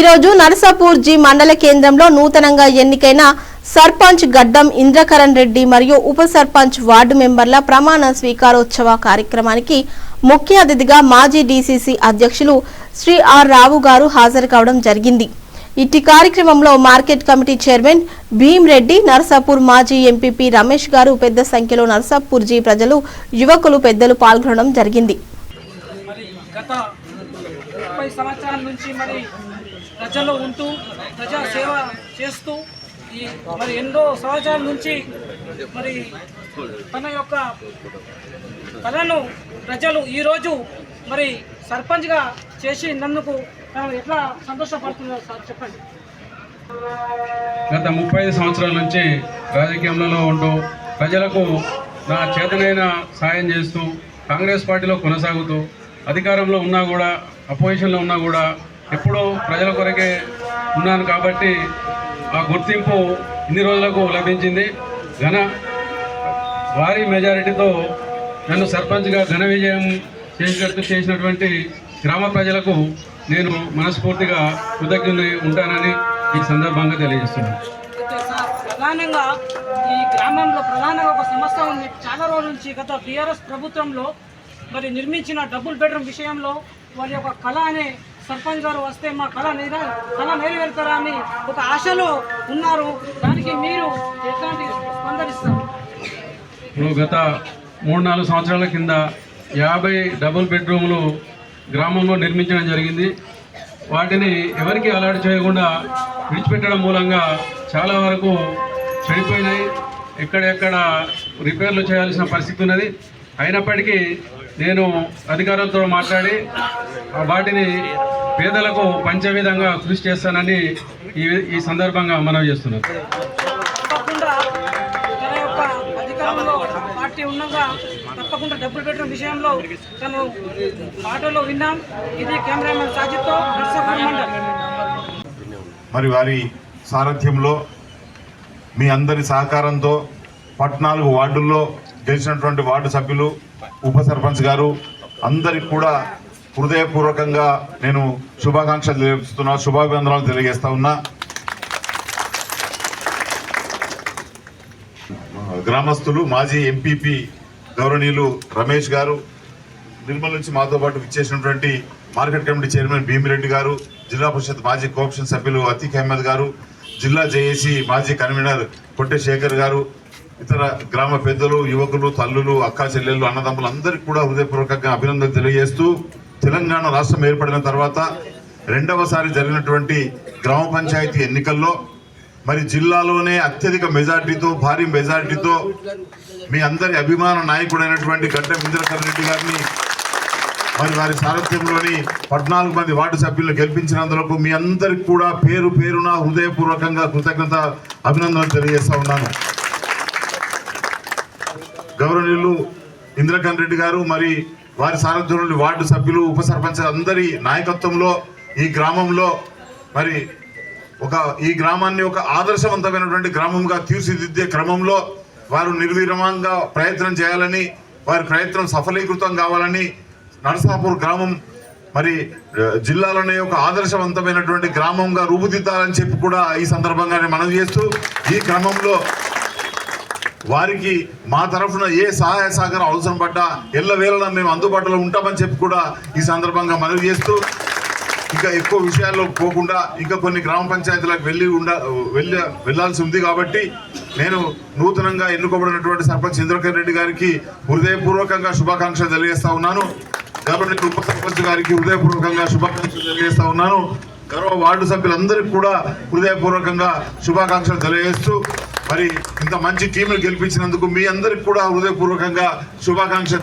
ఈరోజు నరసాపూర్ జి మండల కేంద్రంలో నూతనంగా ఎన్నికైన సర్పంచ్ గడ్డం ఇంద్రకరణ్ రెడ్డి మరియు ఉప సర్పంచ్ వార్డు మెంబర్ల ప్రమాణ స్వీకారోత్సవ కార్యక్రమానికి ముఖ్య అతిథిగా మాజీ డీసీసీ అధ్యక్షులు శ్రీ ఆర్ రావు గారు హాజరు కావడం జరిగింది. ఇట్టి కార్యక్రమంలో market committee chairman Bheem Reddy, Narsapur మాజీ ఎంపీపీ రమేష్ గారు, పెద్ద సంఖ్యలో నరసాపూర్ జి ప్రజలు, యువకులు, పెద్దలు పాల్గొనడం జరిగింది. గత 30 సంవత్సరాల నుంచి ప్రజల్లో ఉంటూ ప్రజా సేవ చేస్తూ ఎన్నో సంవత్సరాల నుంచి తన యొక్క కళను ప్రజలు ఈరోజు సర్పంచ్గా చేసినందుకు ఎట్లా సంతోషపడుతున్నారు సార్, చెప్పండి. గత 35 సంవత్సరాల నుంచి రాజకీయంలో ఉంటూ ప్రజలకు నా చేతనైన సాయం చేస్తూ కాంగ్రెస్ పార్టీలో కొనసాగుతూ అధికారంలో ఉన్నా కూడా అపోజిషన్లో ఉన్నా కూడా ఎప్పుడూ ప్రజల కొరకే ఉన్నాను కాబట్టి ఆ గుర్తింపు ఇన్ని రోజులకు లభించింది. భారీ మెజారిటీతో నన్ను సర్పంచ్గా ఘన విజయం చేసినటువంటి గ్రామ ప్రజలకు నేను మనస్ఫూర్తిగా కృతజ్ఞుని ఉంటానని ఈ సందర్భంగా తెలియజేస్తున్నాను. ప్రధానంగా ఈ గ్రామంలో ప్రధానంగా ఒక సమస్య ఉంది. చాలా రోజుల నుంచి గత టీఆర్ఎస్ ప్రభుత్వంలో నిర్మించిన డబుల్ బెడ్రూమ్ విషయంలో వారి యొక్క కళ అనే సర్పంచ్ గారు వస్తే మా కళ నెరవేరుతారా అని ఒక ఆశలో ఉన్నారు. దానికి మీరు ఎట్లాంటి స్పందనిస్తారు? ఇప్పుడు గత 3-4 సంవత్సరాల కింద 50 డబుల్ బెడ్రూమ్లు గ్రామంలో నిర్మించడం జరిగింది. వాటిని ఎవరికి అలాట్ చేయకుండా విడిచిపెట్టడం మూలంగా చాలా వరకు చెడిపోయినాయి. ఎక్కడెక్కడ రిపేర్లు చేయాల్సిన పరిస్థితి ఉన్నది. అయినప్పటికీ నేను అధికారులతో మాట్లాడి వాటిని పేదలకు పంచే విధంగా కృషి చేస్తానని ఈ సందర్భంగా మనవి చేస్తున్నాను. తప్పకుండా తన యొక్క అధికారంలో పార్టీ ఉండగా తప్పకుండా డబుల్ బెడ్రూమ్ విషయంలో తను మాటలో విన్నాం. ఇది కెమెరామెన్ సాజిద్తో నర్సాపూర్ మండల్. వారి సారథ్యంలో మీ అందరి సహకారంతో 14 వార్డుల్లో గెలిచినటువంటి వార్డు సభ్యులు, ఉప సర్పంచ్ గారు అందరికి కూడా హృదయపూర్వకంగా నేను శుభాకాంక్షలు తెలియజేస్తున్నా, శుభాభివందనాలు తెలియజేస్తా ఉన్నా. గ్రామస్తులు, మాజీ ఎంపీపీ గౌరవనీయులు రమేష్ గారు, నిర్మల్ నుంచి మాతో పాటు విచ్చేసినటువంటి మార్కెట్ కమిటీ చైర్మన్ భీమిరెడ్డి గారు, జిల్లా పరిషత్ మాజీ కోఆప్షన్ సభ్యులు అతీక్ అహ్మద్ గారు, జిల్లా జేఏసీ మాజీ కన్వీనర్ కొట్టె శేఖర్ గారు, ఇతర గ్రామ పెద్దలు, యువకులు, తల్లులు, అక్కా చెల్లెళ్ళు, అన్నదమ్ములు అందరికీ కూడా హృదయపూర్వకంగా అభినందనలు తెలియజేస్తూ, తెలంగాణ రాష్ట్రం ఏర్పడిన తర్వాత 2వసారి జరిగినటువంటి గ్రామ పంచాయతీ ఎన్నికల్లో జిల్లాలోనే అత్యధిక మెజార్టీతో, భారీ మెజార్టీతో మీ అందరి అభిమాన నాయకుడైనటువంటి గడ్డం ఇంద్రకరణ్ రెడ్డి గారిని వారి సారథ్యంలోని 14 మంది వార్డు సభ్యులను గెలిపించినందుకు మీ అందరికి కూడా పేరు పేరున హృదయపూర్వకంగా కృతజ్ఞత అభినందనలు తెలియజేస్తా ఉన్నాను. గౌరవనీయులు ఇంద్రకరణ్ రెడ్డి గారు వారి సారథ్యంలోని వార్డు సభ్యులు, ఉప సర్పంచ్ అందరి నాయకత్వంలో ఈ గ్రామంలో ఈ గ్రామాన్ని ఒక ఆదర్శవంతమైనటువంటి గ్రామంగా తీర్చిదిద్దే క్రమంలో వారు నిర్విరామంగా ప్రయత్నం చేయాలని, వారి ప్రయత్నం సఫలీకృతం కావాలని, నరసాపూర్ గ్రామం జిల్లాలోనే ఒక ఆదర్శవంతమైనటువంటి గ్రామంగా రూపుదిద్దాలని చెప్పి కూడా ఈ సందర్భంగా మనవి చేస్తూ, ఈ క్రమంలో వారికి మా తరఫున ఏ సహాయ సహకారం అవసరం పడ్డా ఎల్లవేళలా మేము అందుబాటులో ఉంటామని చెప్పి కూడా ఈ సందర్భంగా మనవి చేస్తూ, ఇంకా ఎక్కువ విషయాల్లో పోకుండా ఇంకా కొన్ని గ్రామ పంచాయతీలకు వెళ్ళాల్సి ఉంది కాబట్టి నేను నూతనంగా ఎన్నుకోబడినటువంటి సర్పంచ్ ఇంద్రకరణ్ రెడ్డి గారికి హృదయపూర్వకంగా శుభాకాంక్షలు తెలియజేస్తా ఉన్నాను. గవర్నమెంట్ ఉప సర్పంచ్ గారికి హృదయపూర్వకంగా శుభాకాంక్షలు తెలియజేస్తా ఉన్నాను. గౌరవ వార్డు సభ్యులందరికీ కూడా హృదయపూర్వకంగా శుభాకాంక్షలు తెలియజేస్తూ, ఇంత మంచి టీంను గెలిపించినందుకు మీ అందరికి కూడా హృదయపూర్వకంగా శుభాకాంక్షలు